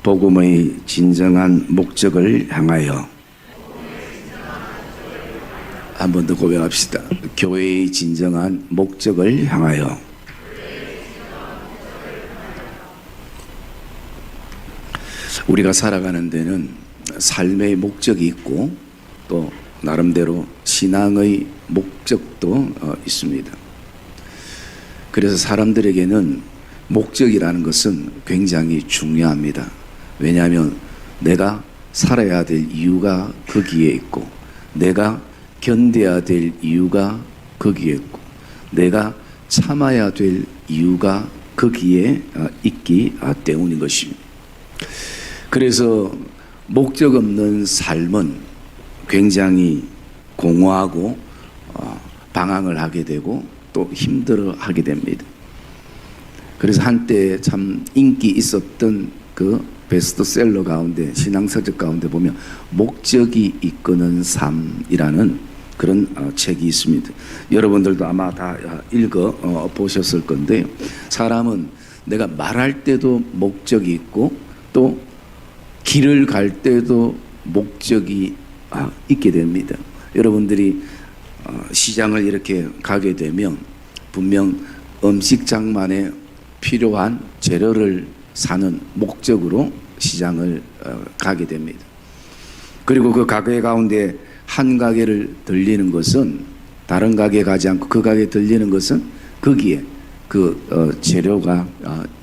복음의 진정한 목적을 향하여. 한 번 더 고백합시다. 교회의 진정한 목적을 향하여. 우리가 살아가는 데는 삶의 목적이 있고 또 나름대로 신앙의 목적도 있습니다. 그래서 사람들에게는 목적이라는 것은 굉장히 중요합니다. 왜냐하면 내가 살아야 될 이유가 거기에 있고, 내가 견뎌야 될 이유가 거기에 있고, 내가 참아야 될 이유가 거기에 있기 때문인 것입니다. 그래서 목적 없는 삶은 굉장히 공허하고 방황을 하게 되고 또 힘들어하게 됩니다. 그래서 한때 참 인기 있었던 그 베스트셀러 가운데, 신앙서적 가운데 보면 목적이 이끄는 삶이라는 그런 책이 있습니다. 여러분들도 아마 다 읽어 보셨을 건데, 사람은 내가 말할 때도 목적이 있고 또 길을 갈 때도 목적이 있게 됩니다. 여러분들이 시장을 이렇게 가게 되면 분명 음식장만에 필요한 재료를 사는 목적으로 시장을 가게 됩니다. 그리고 그 가게 가운데 한 가게를 들리는 것은 다른 가게에 가지 않고 그 가게에 들리는 것은 거기에 그 재료가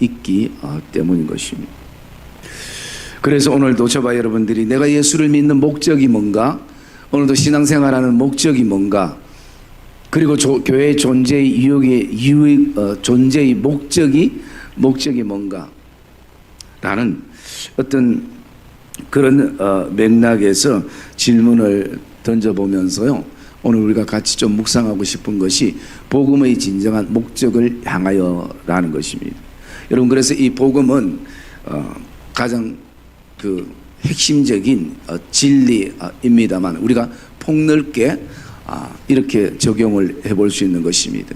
있기 때문인 것입니다. 그래서 오늘도 저와 여러분들이 내가 예수를 믿는 목적이 뭔가, 오늘도 신앙생활하는 목적이 뭔가, 그리고 교회의 존재의 존재의 목적이 뭔가 라는 어떤 그런 맥락에서 질문을 던져보면서요, 오늘 우리가 같이 좀 묵상하고 싶은 것이 복음의 진정한 목적을 향하여 라는 것입니다. 여러분, 그래서 이 복음은 가장 그 핵심적인 진리입니다만 우리가 폭넓게 이렇게 적용을 해볼 수 있는 것입니다.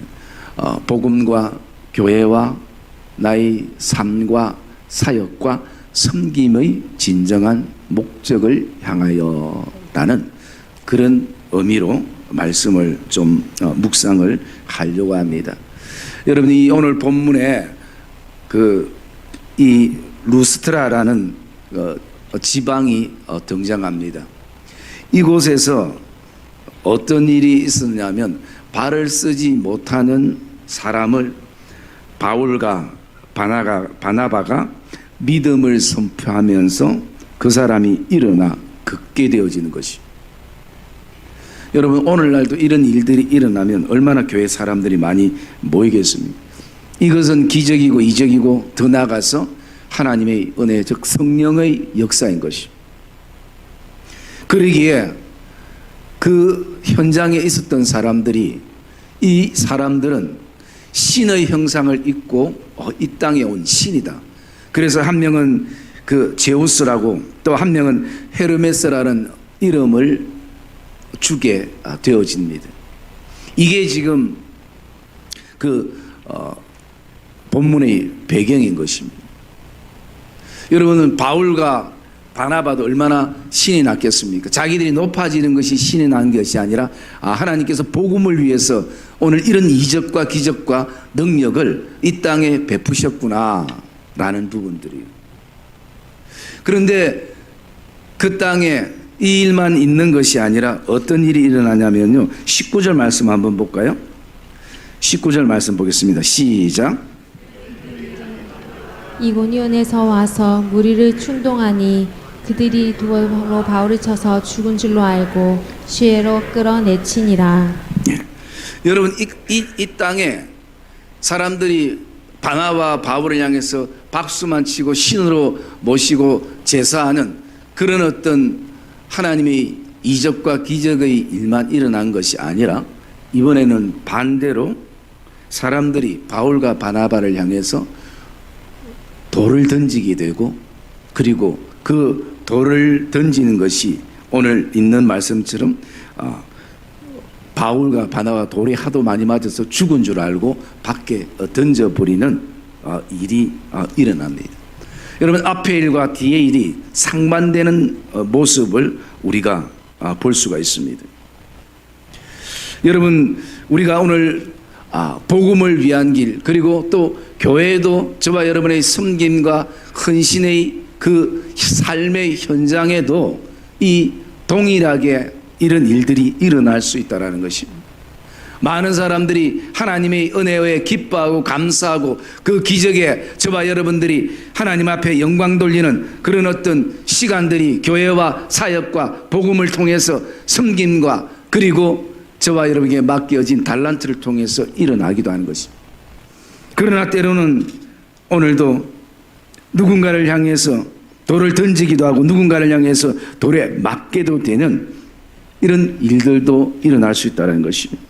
복음과 교회와 나의 삶과 사역과 섬김의 진정한 목적을 향하여라는 그런 의미로 말씀을 좀 묵상을 하려고 합니다. 여러분이 오늘 본문에 이 루스트라라는 지방이 등장합니다. 이곳에서 어떤 일이 있었냐면 발을 쓰지 못하는 사람을 바울과 바나바가 믿음을 선포하면서 그 사람이 일어나 걷게 되어지는 것이. 여러분, 오늘날도 이런 일들이 일어나면 얼마나 교회 사람들이 많이 모이겠습니까? 이것은 기적이고 이적이고 더 나아가서 하나님의 은혜, 즉 성령의 역사인 것이. 그러기에 그 현장에 있었던 사람들이, 이 사람들은 신의 형상을 입고 이 땅에 온 신이다. 그래서 한 명은 그 제우스라고 또 한 명은 헤르메스라는 이름을 주게 되어집니다. 이게 지금 그 본문의 배경인 것입니다. 여러분은 바울과 바나바도 얼마나 신이 났겠습니까? 자기들이 높아지는 것이 신이 난 것이 아니라 하나님께서 복음을 위해서 오늘 이런 이적과 기적과 능력을 이 땅에 베푸셨구나 라는 부분들이에요. 그런데 그 땅에 이 일만 있는 것이 아니라 어떤 일이 일어나냐면요, 19절 말씀 한번 볼까요? 19절 말씀 보겠습니다. 시작. 이고니온에서 와서 무리를 충동하니 그들이 돌로 바울을 쳐서 죽은 줄로 알고 시외로 끌어내치니라. 예. 여러분, 이 땅에 사람들이 바나바 바울을 향해서 박수만 치고 신으로 모시고 제사하는 그런 어떤 하나님의 이적과 기적의 일만 일어난 것이 아니라 이번에는 반대로 사람들이 바울과 바나바를 향해서 돌을 던지게 되고, 그리고 그 돌을 던지는 것이 오늘 있는 말씀처럼 바울과 바나바가 돌이 하도 많이 맞아서 죽은 줄 알고 밖에 던져버리는 일이 일어납니다. 여러분, 앞의 일과 뒤의 일이 상반되는 모습을 우리가 볼 수가 있습니다. 여러분, 우리가 오늘 복음을 위한 길, 그리고 또 교회도 저와 여러분의 섬김과 헌신의 그 삶의 현장에도 이 동일하게 이런 일들이 일어날 수 있다는 것입니다. 많은 사람들이 하나님의 은혜에 기뻐하고 감사하고 그 기적에 저와 여러분들이 하나님 앞에 영광 돌리는 그런 어떤 시간들이 교회와 사역과 복음을 통해서 섬김과 그리고 저와 여러분에게 맡겨진 달란트를 통해서 일어나기도 하는 것입니다. 그러나 때로는 오늘도 누군가를 향해서 돌을 던지기도 하고 누군가를 향해서 돌에 맞게도 되는 이런 일들도 일어날 수 있다는 것입니다.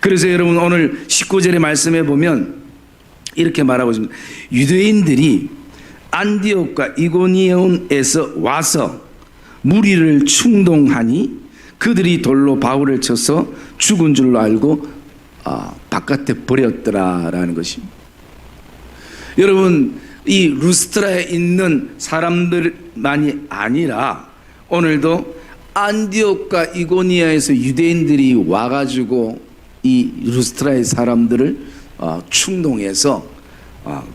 그래서 여러분, 오늘 19절의 말씀에 보면 이렇게 말하고 있습니다. 유대인들이 안디옥과 이고니온에서 와서 무리를 충동하니 그들이 돌로 바울을 쳐서 죽은 줄로 알고 바깥에 버렸더라라는 것입니다. 여러분, 이 루스트라에 있는 사람들만이 아니라 오늘도 안디옥과 이고니아에서 유대인들이 와가지고 이 루스트라의 사람들을 충동해서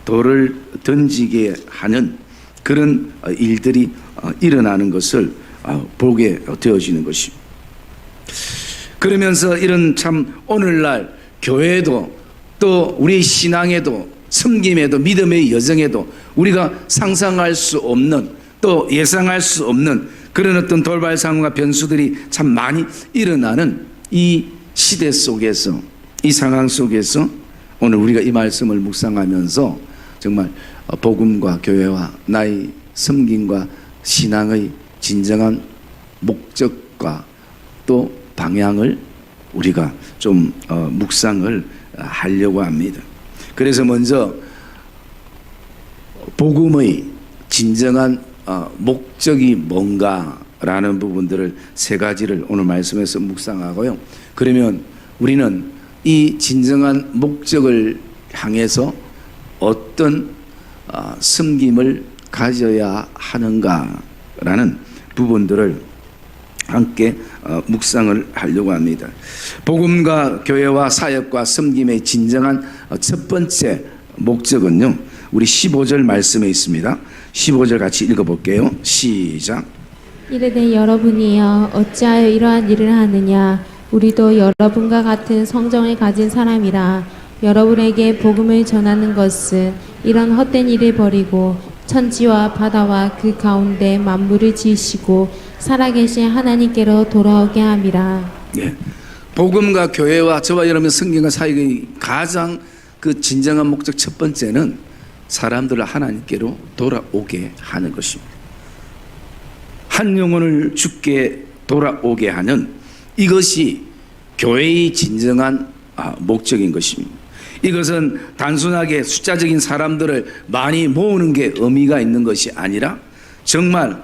돌을 던지게 하는 그런 일들이 일어나는 것을 보게 되어지는 것입니다. 그러면서 이런 참 오늘날 교회도 또 우리 신앙에도 섬김에도 믿음의 여정에도 우리가 상상할 수 없는 또 예상할 수 없는 그런 어떤 돌발 상황과 변수들이 참 많이 일어나는 이 시대 속에서, 이 상황 속에서 오늘 우리가 이 말씀을 묵상하면서 정말 복음과 교회와 나의 섬김과 신앙의 진정한 목적과 또 방향을 우리가 좀 묵상을 하려고 합니다. 그래서 먼저 복음의 진정한 목적이 뭔가라는 부분들을 세 가지를 오늘 말씀에서 묵상하고요. 그러면 우리는 이 진정한 목적을 향해서 어떤 섬김을 가져야 하는가라는 부분들을 함께 묵상을 하려고 합니다. 복음과 교회와 사역과 섬김의 진정한 첫 번째 목적은요, 우리 15절 말씀에 있습니다. 15절 같이 읽어볼게요. 시작. 이르되 여러분이여 어찌하여 이러한 일을 하느냐. 우리도 여러분과 같은 성정을 가진 사람이라. 여러분에게 복음을 전하는 것은 이런 헛된 일을 버리고 천지와 바다와 그 가운데 만물을 지으시고 살아계신 하나님께로 돌아오게 함이라. 예. 복음과 교회와 저와 여러분의 성경과 사역의 가장 그 진정한 목적 첫 번째는 사람들을 하나님께로 돌아오게 하는 것입니다. 한 영혼을 주께 돌아오게 하는 이것이 교회의 진정한 목적인 것입니다. 이것은 단순하게 숫자적인 사람들을 많이 모으는 게 의미가 있는 것이 아니라 정말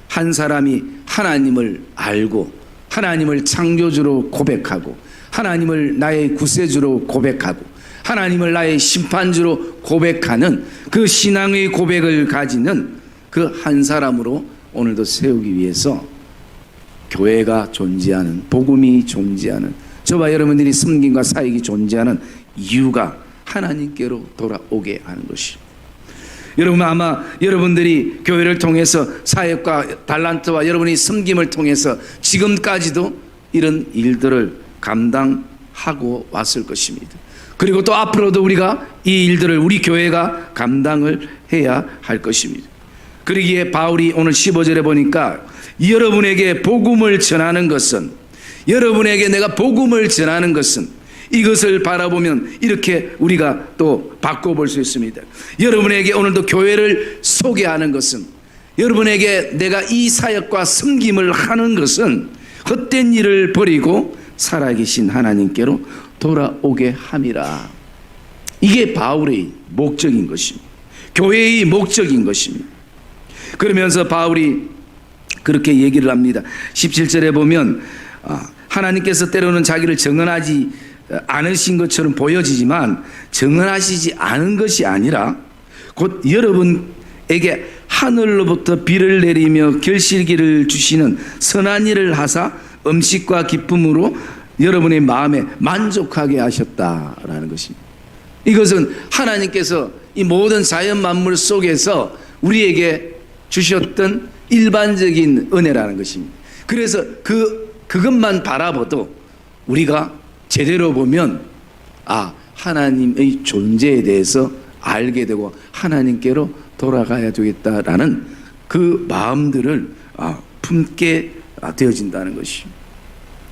한 사람이 하나님을 알고 하나님을 창조주로 고백하고 하나님을 나의 구세주로 고백하고 하나님을 나의 심판주로 고백하는 그 신앙의 고백을 가지는 그 한 사람으로 오늘도 세우기 위해서 교회가 존재하는, 복음이 존재하는, 저와 여러분들이 섬김과 사역이 존재하는 이유가 하나님께로 돌아오게 하는 것입니다. 여러분, 아마 여러분들이 교회를 통해서 사역과 달란트와 여러분의 섬김을 통해서 지금까지도 이런 일들을 감당하고 왔을 것입니다. 그리고 또 앞으로도 우리가 이 일들을 우리 교회가 감당을 해야 할 것입니다. 그러기에 바울이 오늘 15절에 보니까 여러분에게 복음을 전하는 것은, 여러분에게 내가 복음을 전하는 것은, 이것을 바라보면 이렇게 우리가 또 바꿔볼 수 있습니다. 여러분에게 오늘도 교회를 소개하는 것은, 여러분에게 내가 이 사역과 섬김을 하는 것은 헛된 일을 버리고 살아계신 하나님께로 돌아오게 함이라. 이게 바울의 목적인 것입니다. 교회의 목적인 것입니다. 그러면서 바울이 그렇게 얘기를 합니다. 17절에 보면 하나님께서 때로는 자기를 정언하지 않으신 것처럼 보여지지만 정언하시지 않은 것이 아니라 곧 여러분 에게 하늘로부터 비를 내리며 결실기를 주시는 선한 일을 하사 음식과 기쁨으로 여러분의 마음에 만족하게 하셨다라는 것입니다. 이것은 하나님께서 이 모든 자연 만물 속에서 우리에게 주셨던 일반적인 은혜라는 것입니다. 그래서 그것만 바라봐도 우리가 제대로 보면 하나님의 존재에 대해서 알게 되고 하나님께로 돌아가야 되겠다라는 그 마음들을 품게 되어진다는 것입니다.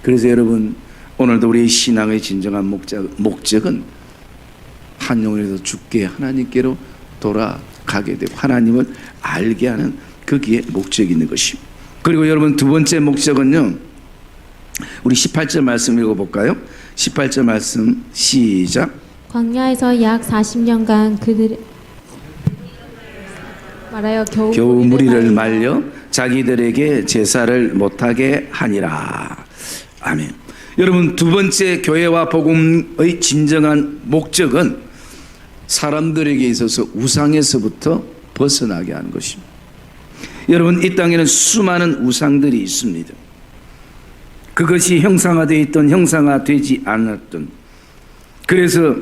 그래서 여러분, 오늘도 우리의 신앙의 진정한 목적은 한 영혼에서 죽게 하나님께로 돌아가게 되고 하나님을 알게 하는 거기에 목적이 있는 것입니다. 그리고 여러분, 두 번째 목적은요, 우리 18절 말씀 읽어볼까요? 18절 말씀 시작. 광야에서 약 40년간 그들 말하여 겨우 무리를 말려 자기들에게 제사를 못하게 하니라. 아멘. 여러분, 두 번째 교회와 복음의 진정한 목적은 사람들에게 있어서 우상에서부터 벗어나게 하는 것입니다. 여러분, 이 땅에는 수많은 우상들이 있습니다. 그것이 형상화되어 있던 형상화되지 않았던, 그래서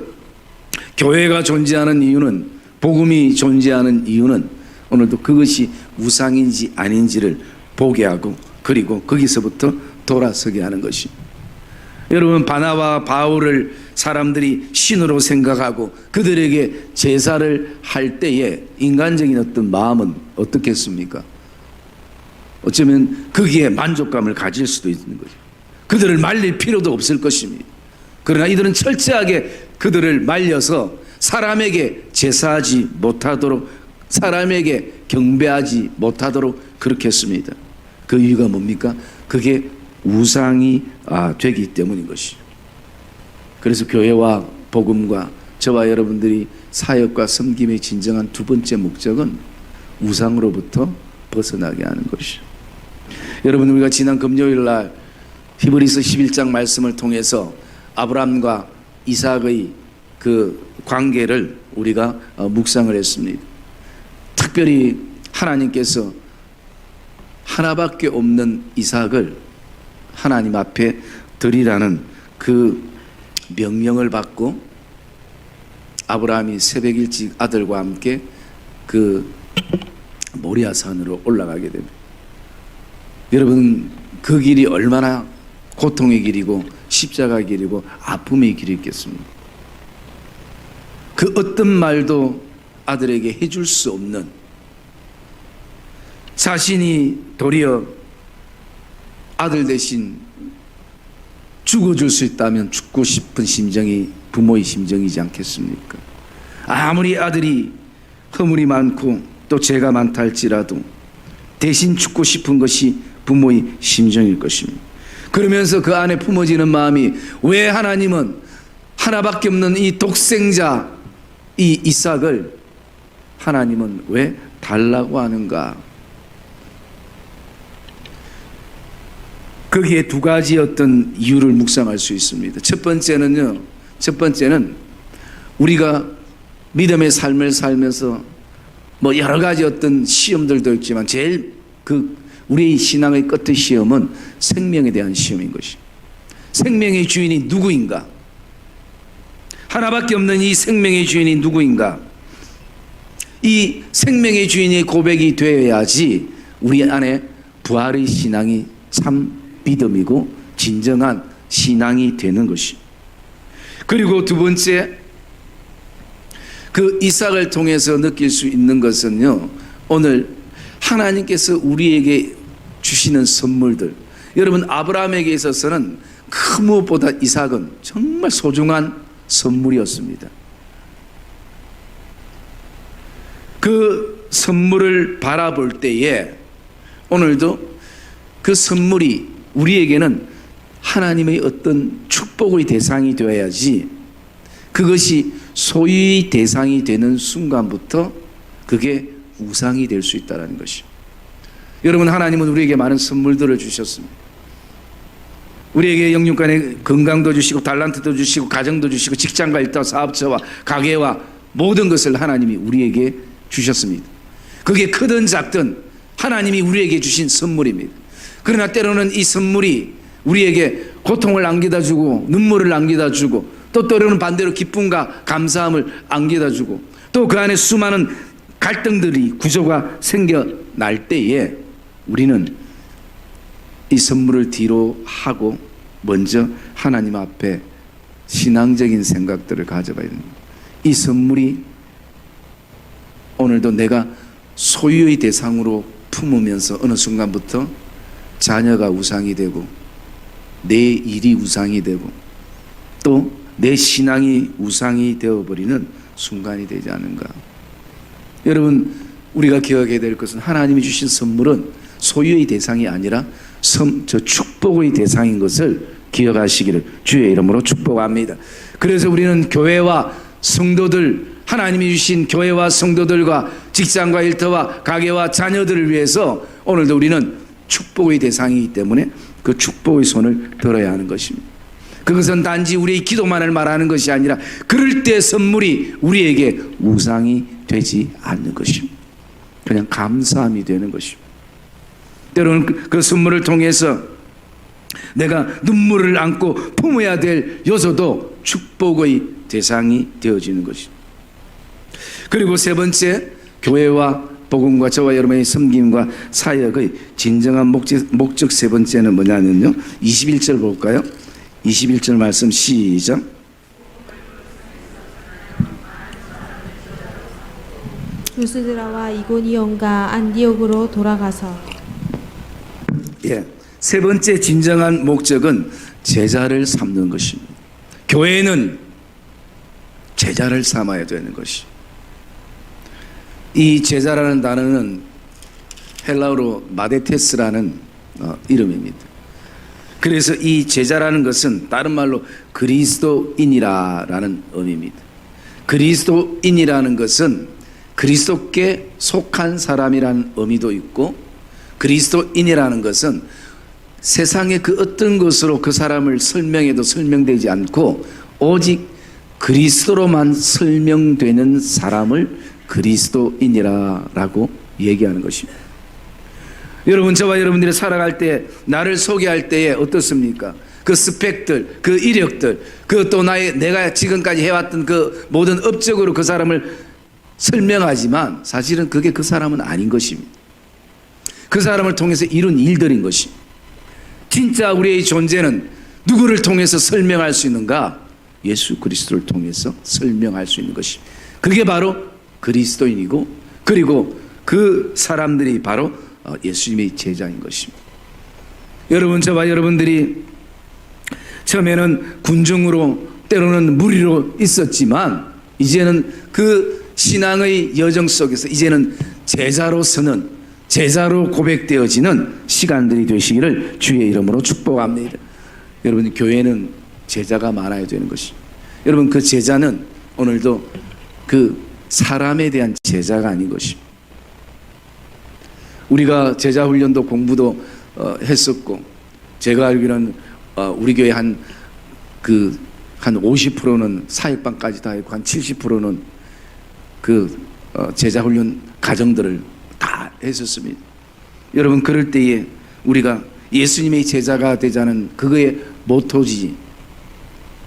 교회가 존재하는 이유는, 복음이 존재하는 이유는 오늘도 그것이 우상인지 아닌지를 보게 하고 그리고 거기서부터 돌아서게 하는 것입니다. 여러분, 바나바와 바울을 사람들이 신으로 생각하고 그들에게 제사를 할 때에 인간적인 어떤 마음은 어떻겠습니까? 어쩌면 거기에 만족감을 가질 수도 있는 거죠. 그들을 말릴 필요도 없을 것입니다. 그러나 이들은 철저하게 그들을 말려서 사람에게 제사하지 못하도록, 사람에게 경배하지 못하도록 그렇게 했습니다. 그 이유가 뭡니까? 그게 우상이 되기 때문인 것이죠. 그래서 교회와 복음과 저와 여러분들이 사역과 섬김의 진정한 두 번째 목적은 우상으로부터 벗어나게 하는 것이죠. 여러분, 우리가 지난 금요일 날 히브리서 11장 말씀을 통해서 아브라함과 이삭의 그 관계를 우리가 묵상을 했습니다. 특별히 하나님께서 하나밖에 없는 이삭을 하나님 앞에 드리라는 그 명령을 받고 아브라함이 새벽 일찍 아들과 함께 그 모리아산으로 올라가게 됩니다. 여러분, 그 길이 얼마나 고통의 길이고 십자가의 길이고 아픔의 길이겠습니까? 그 어떤 말도 아들에게 해줄 수 없는, 자신이 도리어 아들 대신 죽어줄 수 있다면 죽고 싶은 심정이 부모의 심정이지 않겠습니까? 아무리 아들이 허물이 많고 또 죄가 많다 할지라도 대신 죽고 싶은 것이 부모의 심정일 것입니다. 그러면서 그 안에 품어지는 마음이, 왜 하나님은 하나밖에 없는 이 독생자 이 이삭을 하나님은 왜 달라고 하는가? 거기에 두 가지 어떤 이유를 묵상할 수 있습니다. 첫 번째는 우리가 믿음의 삶을 살면서 뭐 여러 가지 어떤 시험들도 있지만 제일 우리의 신앙의 끝의 시험은 생명에 대한 시험인 것이. 생명의 주인이 누구인가? 하나밖에 없는 이 생명의 주인이 누구인가? 이 생명의 주인의 고백이 되어야지 우리 안에 부활의 신앙이 참 믿음이고 진정한 신앙이 되는 것이. 그리고 두 번째, 그 이삭을 통해서 느낄 수 있는 것은요, 오늘 하나님께서 우리에게 주시는 선물들, 여러분, 아브라함에게 있어서는 그 무엇보다 이삭은 정말 소중한 선물이었습니다. 그 선물을 바라볼 때에 오늘도 그 선물이 우리에게는 하나님의 어떤 축복의 대상이 되어야지, 그것이 소유의 대상이 되는 순간부터 그게 우상이 될 수 있다는 것이죠. 여러분, 하나님은 우리에게 많은 선물들을 주셨습니다. 우리에게 영육간의 건강도 주시고 달란트도 주시고 가정도 주시고 직장과 일터 사업처와 가게와 모든 것을 하나님이 우리에게 주셨습니다. 그게 크든 작든 하나님이 우리에게 주신 선물입니다. 그러나 때로는 이 선물이 우리에게 고통을 안겨다 주고 눈물을 안겨다 주고 또 때로는 반대로 기쁨과 감사함을 안겨다 주고 또 그 안에 수많은 갈등들이 구조가 생겨날 때에 우리는 이 선물을 뒤로 하고 먼저 하나님 앞에 신앙적인 생각들을 가져봐야 됩니다. 이 선물이 오늘도 내가 소유의 대상으로 품으면서 어느 순간부터 자녀가 우상이 되고 내 일이 우상이 되고 또 내 신앙이 우상이 되어버리는 순간이 되지 않은가. 여러분, 우리가 기억해야 될 것은 하나님이 주신 선물은 소유의 대상이 아니라 축복의 대상인 것을 기억하시기를 주의 이름으로 축복합니다. 그래서 우리는 교회와 성도들, 하나님이 주신 교회와 성도들과 직장과 일터와 가게와 자녀들을 위해서 오늘도 우리는 축복의 대상이기 때문에 그 축복의 손을 들어야 하는 것입니다. 그것은 단지 우리의 기도만을 말하는 것이 아니라 그럴 때 선물이 우리에게 우상이 되지 않는 것입니다. 그냥 감사함이 되는 것입니다. 때로는 그 선물을 통해서 내가 눈물을 안고 품어야 될 요소도 축복의 대상이 되어지는 것입니다. 그리고 세 번째, 교회와 복음과 저와 여러분의 섬김과 사역의 진정한 목적 세 번째는 뭐냐면요, 21절 볼까요? 21절 말씀 시작. 루스드라와 이고니온과 안디옥으로 돌아가서 세 번째 진정한 목적은 제자를 삼는 것입니다. 교회는 제자를 삼아야 되는 것이. 이 제자라는 단어는 헬라어로 마데테스라는 이름입니다. 그래서 이 제자라는 것은 다른 말로 그리스도인이라는 의미입니다. 그리스도인이라는 것은 그리스도께 속한 사람이라는 의미도 있고, 그리스도인이라는 것은 세상의 그 어떤 것으로 그 사람을 설명해도 설명되지 않고 오직 그리스도로만 설명되는 사람을 그리스도인이라고 얘기하는 것입니다. 여러분, 저와 여러분들이 살아갈 때 나를 소개할 때에 어떻습니까? 그 스펙들, 그 이력들, 그 또 내가 지금까지 해왔던 그 모든 업적으로 그 사람을 설명하지만 사실은 그게 그 사람은 아닌 것입니다. 그 사람을 통해서 이룬 일들인 것입니다. 진짜 우리의 존재는 누구를 통해서 설명할 수 있는가? 예수 그리스도를 통해서 설명할 수 있는 것입니다. 그게 바로 그리스도인이고, 그리고 그 사람들이 바로 예수님의 제자인 것입니다. 여러분, 저와 여러분들이 처음에는 군중으로 때로는 무리로 있었지만 이제는 그 신앙의 여정 속에서 이제는 제자로서는 제자로 고백되어지는 시간들이 되시기를 주의 이름으로 축복합니다. 여러분, 교회는 제자가 많아야 되는 것입니다. 여러분, 그 제자는 오늘도 그 사람에 대한 제자가 아닌 것입니다. 우리가 제자 훈련도 공부도 했었고, 제가 알기로는 우리 교회 한 50%는 사역반까지 다 했고 한 70%는 그 제자 훈련 과정들을 다 했었습니다. 여러분, 그럴 때에 우리가 예수님의 제자가 되자는 그거의 모토지,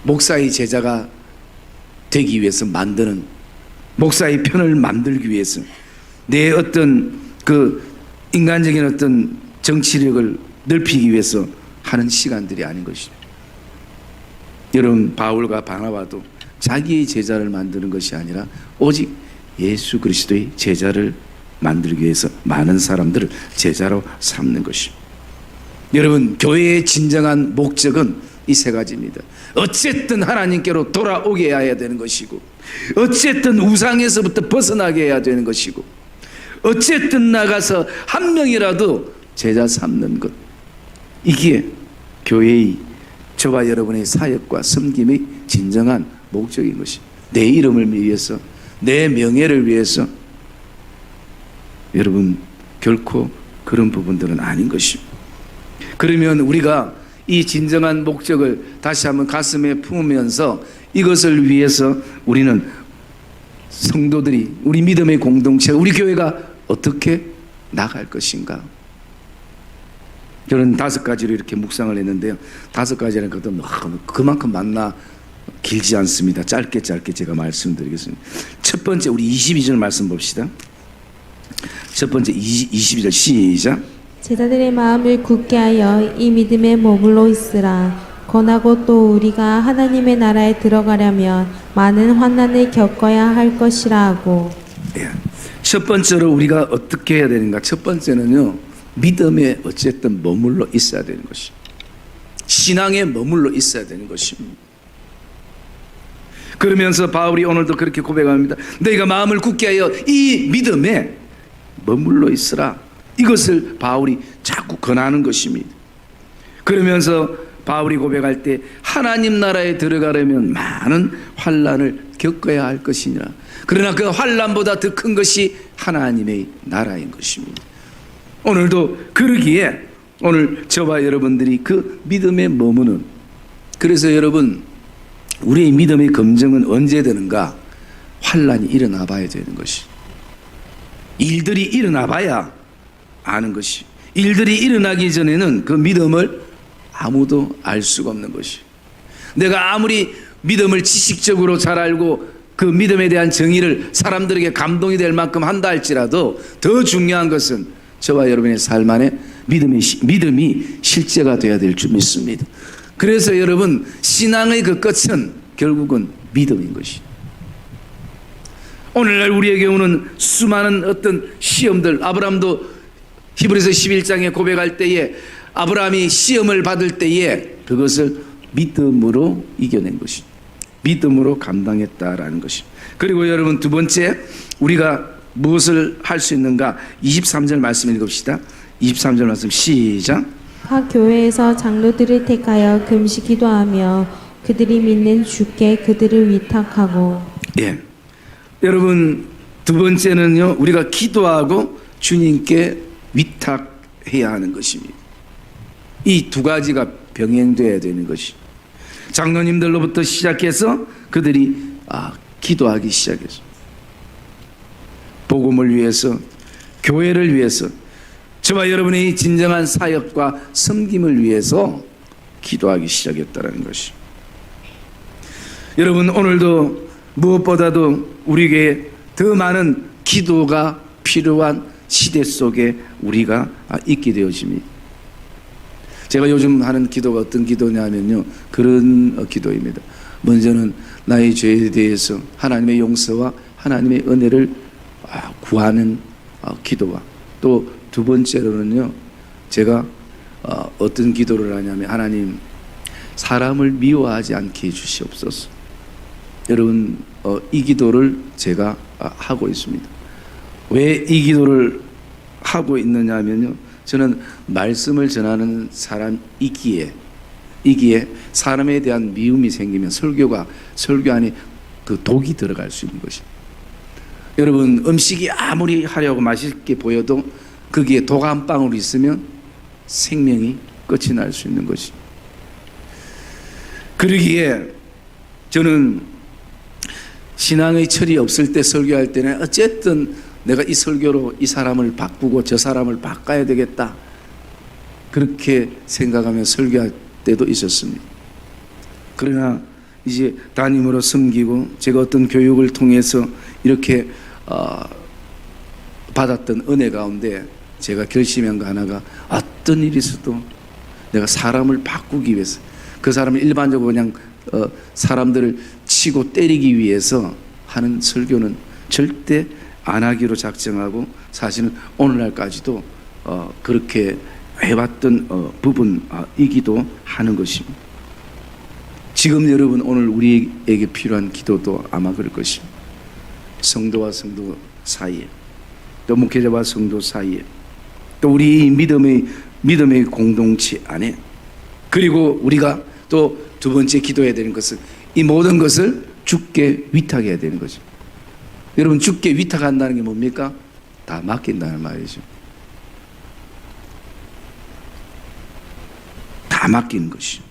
목사의 제자가 되기 위해서 만드는, 목사의 편을 만들기 위해서 내 어떤 그 인간적인 어떤 정치력을 넓히기 위해서 하는 시간들이 아닌 것입니다. 여러분, 바울과 바나바도 자기의 제자를 만드는 것이 아니라 오직 예수 그리스도의 제자를 만들기 위해서 많은 사람들을 제자로 삼는 것입니다. 여러분, 교회의 진정한 목적은 이 세 가지입니다. 어쨌든 하나님께로 돌아오게 해야 되는 것이고, 어쨌든 우상에서부터 벗어나게 해야 되는 것이고, 어쨌든 나가서 한 명이라도 제자 삼는 것, 이게 교회의 저와 여러분의 사역과 섬김의 진정한 목적인 것이. 내 이름을 위해서, 내 명예를 위해서, 여러분, 결코 그런 부분들은 아닌 것입니다. 그러면 우리가 이 진정한 목적을 다시 한번 가슴에 품으면서 이것을 위해서 우리는 성도들이, 우리 믿음의 공동체, 우리 교회가 어떻게 나갈 것인가? 저는 5가지로 이렇게 묵상을 했는데요. 5가지라는 것도 그만큼 많나 길지 않습니다. 짧게 제가 말씀드리겠습니다. 첫 번째, 우리 22절 말씀 봅시다. 첫 번째 22절 시작. 제자들의 마음을 굳게 하여 이 믿음에 머물러 있으라. 권하고 또 우리가 하나님의 나라에 들어가려면 많은 환난을 겪어야 할 것이라 하고. 예. 첫 번째로 우리가 어떻게 해야 되는가? 첫 번째는요, 믿음에 어쨌든 머물러 있어야 되는 것이, 신앙에 머물러 있어야 되는 것입니다. 그러면서 바울이 오늘도 그렇게 고백합니다. 너희가 마음을 굳게 하여 이 믿음에 머물러 있으라. 이것을 바울이 자꾸 권하는 것입니다. 그러면서 바울이 고백할 때 하나님 나라에 들어가려면 많은 환난을 겪어야 할 것이니라. 그러나 그 환난보다 더 큰 것이 하나님의 나라인 것입니다. 오늘도 그러기에 오늘 저와 여러분들이 그 믿음에 머무는, 그래서 여러분, 우리의 믿음의 검증은 언제 되는가? 환난이 일어나 봐야 되는 것이, 일들이 일어나 봐야 아는 것이, 일들이 일어나기 전에는 그 믿음을 아무도 알 수가 없는 것이, 내가 아무리 믿음을 지식적으로 잘 알고 그 믿음에 대한 정의를 사람들에게 감동이 될 만큼 한다 할지라도 더 중요한 것은 저와 여러분의 삶 안에 믿음이 실제가 되어야 될 줄 믿습니다. 그래서 여러분, 신앙의 그 끝은 결국은 믿음인 것이, 오늘날 우리에게 오는 수많은 어떤 시험들, 아브라함도 히브리서 11장에 고백할 때에 아브라함이 시험을 받을 때에 그것을 믿음으로 이겨낸 것이, 믿음으로 감당했다라는 것이. 그리고 여러분, 두 번째, 우리가 무엇을 할 수 있는가? 23절 말씀 읽읍시다. 23절 말씀 시작. 각 교회에서 장로들을 택하여 금식 기도하며 그들이 믿는 주께 그들을 위탁하고. 예, 여러분, 두 번째는요, 우리가 기도하고 주님께 위탁해야 하는 것입니다. 이 두 가지가 병행돼야 되는 것이, 장로님들로부터 시작해서 그들이 기도하기 시작했어요. 복음을 위해서, 교회를 위해서, 저와 여러분의 진정한 사역과 섬김을 위해서 기도하기 시작했다는 것이. 여러분, 오늘도 무엇보다도 우리에게 더 많은 기도가 필요한 시대 속에 우리가 있게 되어집니다. 제가 요즘 하는 기도가 어떤 기도냐면요, 그런 기도입니다. 먼저는 나의 죄에 대해서 하나님의 용서와 하나님의 은혜를 구하는 기도와, 또 두 번째로는요, 제가 어떤 기도를 하냐면, 하나님, 사람을 미워하지 않게 해주시옵소서. 여러분, 이 기도를 제가 하고 있습니다. 왜 이 기도를 하고 있느냐 하면요, 저는 말씀을 전하는 사람이기에 사람에 대한 미움이 생기면 설교 안에 그 독이 들어갈 수 있는 것입니다. 여러분, 음식이 아무리 하려고 맛있게 보여도 거기에 독 한 방울 있으면 생명이 끝이 날 수 있는 것입니다. 그러기에 저는 신앙의 철이 없을 때 설교할 때는 어쨌든 내가 이 설교로 이 사람을 바꾸고 저 사람을 바꿔야 되겠다, 그렇게 생각하며 설교할 때도 있었습니다. 그러나 이제 담임으로 섬기고 제가 어떤 교육을 통해서 이렇게 받았던 은혜 가운데 제가 결심한 거 하나가, 어떤 일이 있어도 내가 사람을 바꾸기 위해서, 그 사람을 일반적으로 그냥 사람들을 치고 때리기 위해서 하는 설교는 절대 안 하기로 작정하고, 사실은 오늘날까지도 그렇게 해왔던 부분이기도 하는 것입니다. 지금 여러분, 오늘 우리에게 필요한 기도도 아마 그럴 것입니다. 성도와 성도 사이에, 또 목회자와 성도 사이에, 또 우리 믿음의 공동체 안에, 그리고 우리가 또 두 번째 기도해야 되는 것은 이 모든 것을 주께 위탁해야 되는 거죠. 여러분, 주께 위탁한다는 게 뭡니까? 다 맡긴다는 말이죠. 다 맡기는 것이,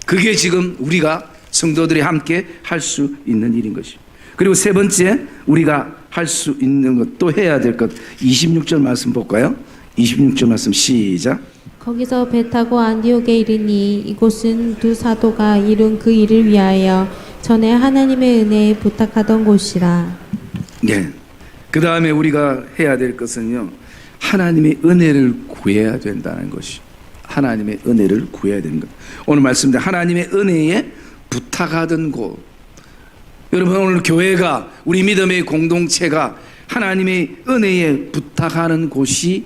그게 지금 우리가 성도들이 함께 할 수 있는 일인 것이. 그리고 세 번째, 우리가 할 수 있는 것, 또 해야 될 것. 26절 말씀 볼까요? 26절 말씀 시작. 거기서 배 타고 안디옥에 이르니 이곳은 두 사도가 이룬 그 일을 위하여 전에 하나님의 은혜에 부탁하던 곳이라. 네. 그 다음에 우리가 해야 될 것은요, 하나님의 은혜를 구해야 된다는 것이. 하나님의 은혜를 구해야 되는 것. 오늘 말씀대 하나님의 은혜에 부탁하던 곳. 여러분, 오늘 교회가, 우리 믿음의 공동체가 하나님의 은혜에 부탁하는 곳이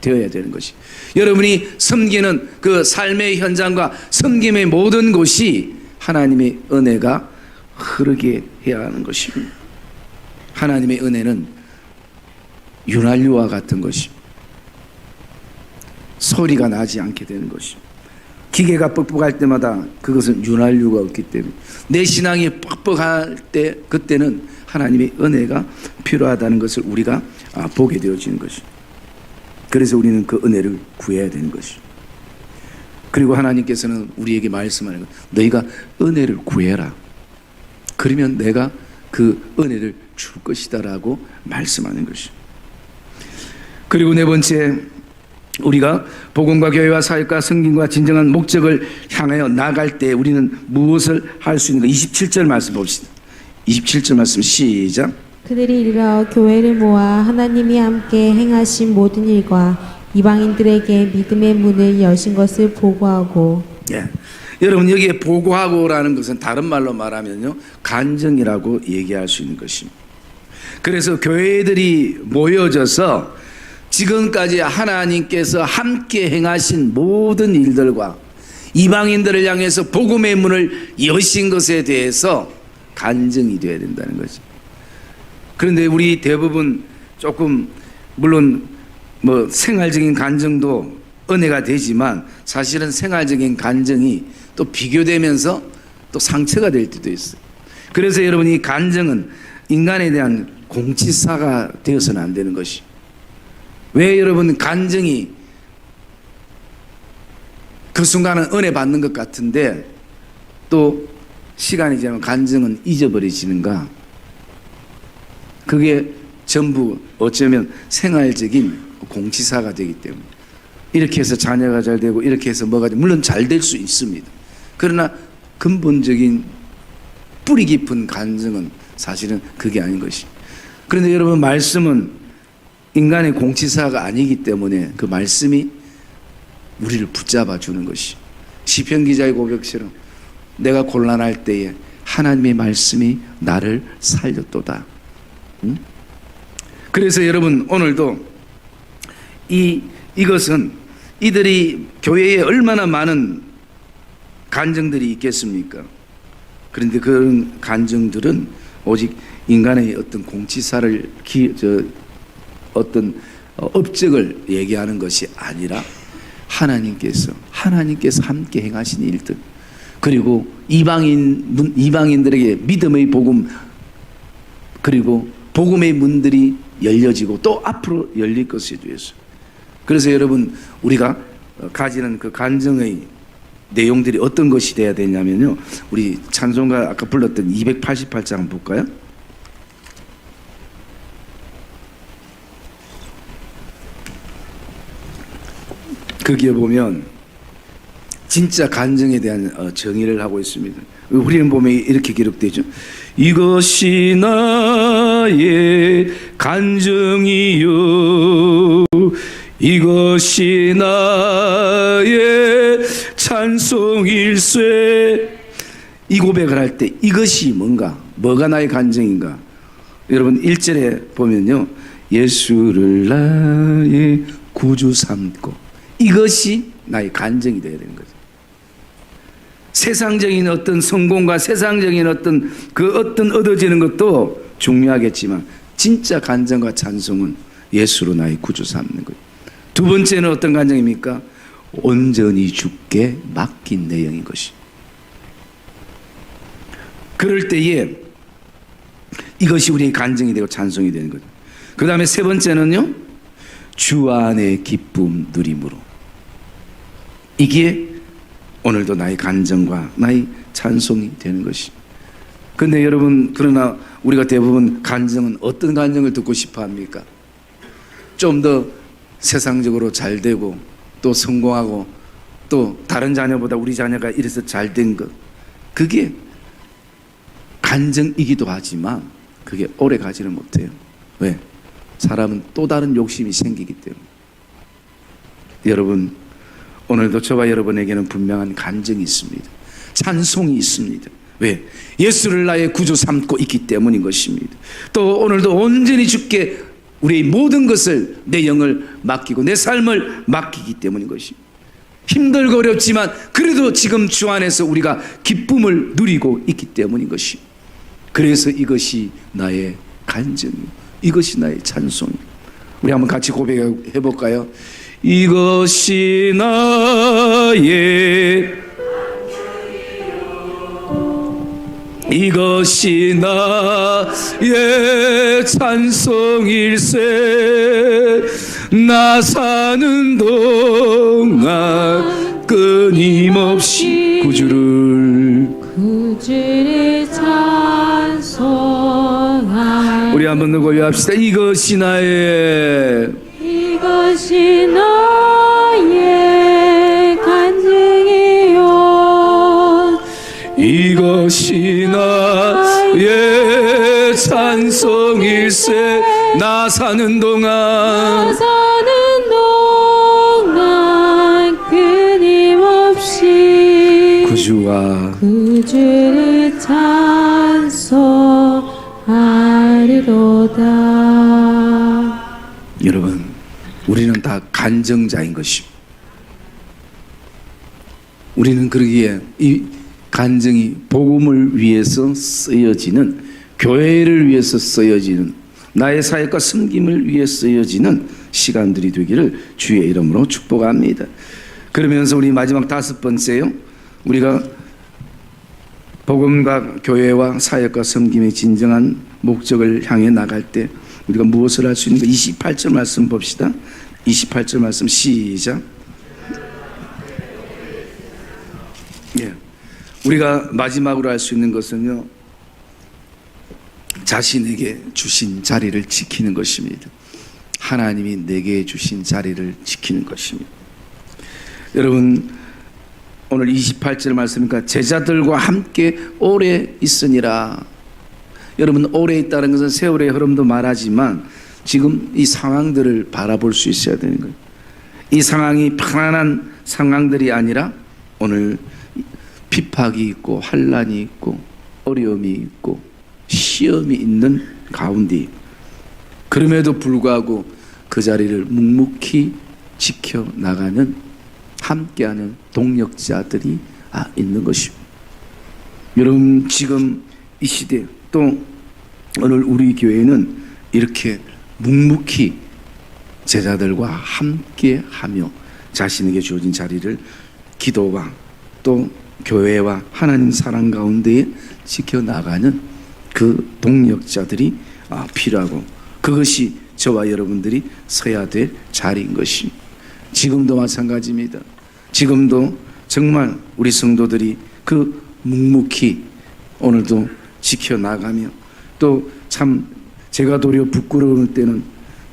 되어야 되는 것이. 여러분이 섬기는 그 삶의 현장과 섬김의 모든 곳이 하나님의 은혜가 흐르게 해야 하는 것입니다. 하나님의 은혜는 윤활유와 같은 것입니다. 소리가 나지 않게 되는 것입니다. 기계가 뻑뻑할 때마다 그것은 윤활유가 없기 때문에, 내 신앙이 뻑뻑할 때 그때는 하나님의 은혜가 필요하다는 것을 우리가 보게 되어지는 것입니다. 그래서 우리는 그 은혜를 구해야 되는 것이죠. 그리고 하나님께서는 우리에게 말씀하는 것, 너희가 은혜를 구해라. 그러면 내가 그 은혜를 줄 것이다 라고 말씀하는 것이죠. 그리고 네 번째, 우리가 복음과 교회와 사역과 성김과 진정한 목적을 향하여 나갈 때 우리는 무엇을 할 수 있는가? 27절 말씀 봅시다. 27절 말씀 시작. 그들이 이르러 교회를 모아 하나님이 함께 행하신 모든 일과 이방인들에게 믿음의 문을 여신 것을 보고하고. 예. 여러분, 여기에 보고하고라는 것은 다른 말로 말하면요, 간증이라고 얘기할 수 있는 것입니다. 그래서 교회들이 모여져서 지금까지 하나님께서 함께 행하신 모든 일들과 이방인들을 향해서 복음의 문을 여신 것에 대해서 간증이 되어야 된다는 거죠. 그런데 우리 대부분 조금, 물론 뭐 생활적인 간증도 은혜가 되지만 사실은 생활적인 간증이 또 비교되면서 또 상처가 될 때도 있어요. 그래서 여러분, 이 간증은 인간에 대한 공치사가 되어서는 안 되는 것이. 왜 여러분, 간증이 그 순간은 은혜 받는 것 같은데 또 시간이 지나면 간증은 잊어버려지는가? 그게 전부 어쩌면 생활적인 공치사가 되기 때문에, 이렇게 해서 자녀가 잘 되고 이렇게 해서 뭐가 되고, 물론 잘 될 수 있습니다. 그러나 근본적인 뿌리 깊은 간증은 사실은 그게 아닌 것이. 그런데 여러분, 말씀은 인간의 공치사가 아니기 때문에 그 말씀이 우리를 붙잡아 주는 것이. 시편 기자의 고백처럼 내가 곤란할 때에 하나님의 말씀이 나를 살렸도다. 그래서 여러분, 오늘도 이것은 이들이 교회에 얼마나 많은 간증들이 있겠습니까? 그런데 그런 간증들은 오직 인간의 어떤 공치사를 어떤 업적을 얘기하는 것이 아니라 하나님께서 함께 행하신 일들, 그리고 이방인들에게 믿음의 복음, 그리고 복음의 문들이 열려지고 또 앞으로 열릴 것에 대해서. 그래서 여러분, 우리가 가지는 그 간증의 내용들이 어떤 것이 돼야 되냐면요, 우리 찬송가 아까 불렀던 288장 한번 볼까요? 거기에 보면 진짜 간증에 대한 정의를 하고 있습니다. 우리는 보면 이렇게 기록되죠. 이것이 나의 간증이요, 이것이 나의 찬송일세. 이 고백을 할 때 이것이 뭔가, 뭐가 나의 간증인가? 여러분, 1절에 보면요, 예수를 나의 구주 삼고, 이것이 나의 간증이 되어야 되는 거죠. 세상적인 어떤 성공과 세상적인 어떤 얻어지는 것도 중요하겠지만 진짜 간증과 찬송은 예수로 나의 구주 삼는 거예요. 두 번째는 어떤 간증입니까? 온전히 주께 맡긴 내용인 것이. 그럴 때에 이것이 우리의 간증이 되고 찬송이 되는 거죠. 그 다음에 세 번째는요, 주 안의 기쁨 누림으로. 이게 오늘도 나의 간증과 나의 찬송이 되는 것이. 근데 여러분, 그러나 우리가 대부분 간증은 어떤 간증을 듣고 싶어 합니까? 좀 더 세상적으로 잘 되고 또 성공하고 또 다른 자녀보다 우리 자녀가 이래서 잘 된 것. 그게 간증이기도 하지만 그게 오래 가지를 못해요. 왜? 사람은 또 다른 욕심이 생기기 때문에. 여러분, 오늘도 저와 여러분에게는 분명한 간증이 있습니다. 찬송이 있습니다. 왜? 예수를 나의 구주 삼고 있기 때문인 것입니다. 또 오늘도 온전히 주께 우리의 모든 것을, 내 영을 맡기고 내 삶을 맡기기 때문인 것입니다. 힘들고 어렵지만 그래도 지금 주 안에서 우리가 기쁨을 누리고 있기 때문인 것입니다. 그래서 이것이 나의 간증이요, 이것이 나의 찬송이요. 우리 한번 같이 고백해 볼까요? 이것이 나의, 이것이 나의 찬송일세. 나 사는 동안 끊임없이 구주를 찬송하. 우리 한번 더 고백합시다. 이것이 나의, 이것이 나의 간증이요, 이것이 나의 찬송일세. 나 사는 동안, 사는 동안 끊임없이 구주를 찬송하리로다. 여러분, 우리는 다 간증자인 것입니다. 우리는 그러기에 이 간증이 복음을 위해서 쓰여지는, 교회를 위해서 쓰여지는, 나의 사역과 섬김을 위해 쓰여지는 시간들이 되기를 주의 이름으로 축복합니다. 그러면서 우리 마지막 5번째요, 우리가 복음과 교회와 사역과 섬김의 진정한 목적을 향해 나갈 때 우리가 무엇을 할 수 있는가? 28절 말씀 봅시다. 28절 말씀 시작. 예. 우리가 마지막으로 할 수 있는 것은요, 자신에게 주신 자리를 지키는 것입니다. 하나님이 내게 주신 자리를 지키는 것입니다. 여러분, 오늘 28절 말씀이니까 제자들과 함께 오래 있으니라. 여러분, 오래 있다는 것은 세월의 흐름도 말하지만 지금 이 상황들을 바라볼 수 있어야 되는 거예요. 이 상황이 편안한 상황들이 아니라 오늘 핍박이 있고 환난이 있고 어려움이 있고 시험이 있는 가운데, 그럼에도 불구하고 그 자리를 묵묵히 지켜나가는 함께하는 동력자들이 있는 것입니다. 여러분, 지금 이 시대, 또 오늘 우리 교회는 이렇게 묵묵히 제자들과 함께하며 자신에게 주어진 자리를 기도와 또 교회와 하나님 사랑 가운데에 지켜나가는 그 동력자들이 필요하고, 그것이 저와 여러분들이 서야 될 자리인 것입니다. 지금도 마찬가지입니다. 지금도 정말 우리 성도들이 그 묵묵히 오늘도 지켜나가며, 또 참 제가 도리어 부끄러울 때는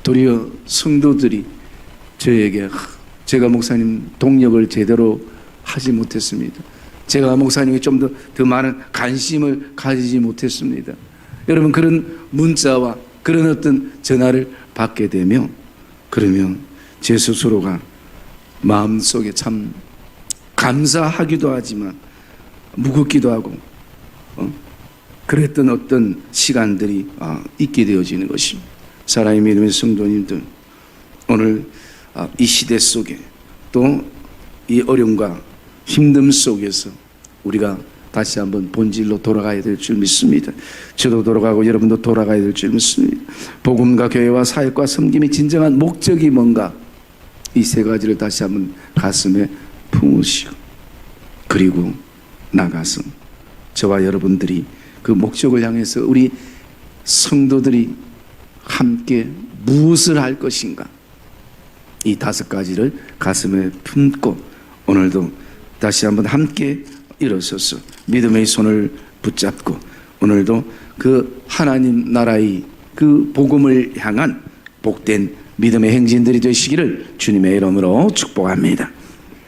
도리어 성도들이 저에게, 제가 목사님 동력을 제대로 하지 못했습니다. 제가 목사님에게 좀 더 많은 관심을 가지지 못했습니다. 여러분, 그런 문자와 그런 어떤 전화를 받게 되면, 그러면 제 스스로가 마음속에 참 감사하기도 하지만 무겁기도 하고 그랬던 어떤 시간들이 있게 되어지는 것입니다. 사랑의 믿음의 성도님들, 오늘 이 시대 속에 또 이 어려움과 힘듦 속에서 우리가 다시 한번 본질로 돌아가야 될 줄 믿습니다. 저도 돌아가고 여러분도 돌아가야 될 줄 믿습니다. 복음과 교회와 사역과 섬김의 진정한 목적이 뭔가, 이 세 가지를 다시 한번 가슴에 품으시고, 그리고 나가서 저와 여러분들이 그 목적을 향해서 우리 성도들이 함께 무엇을 할 것인가, 이 5가지를 가슴에 품고 오늘도 다시 한번 함께 일어서서 믿음의 손을 붙잡고 오늘도 그 하나님 나라의 그 복음을 향한 복된 믿음의 행진들이 되시기를 주님의 이름으로 축복합니다.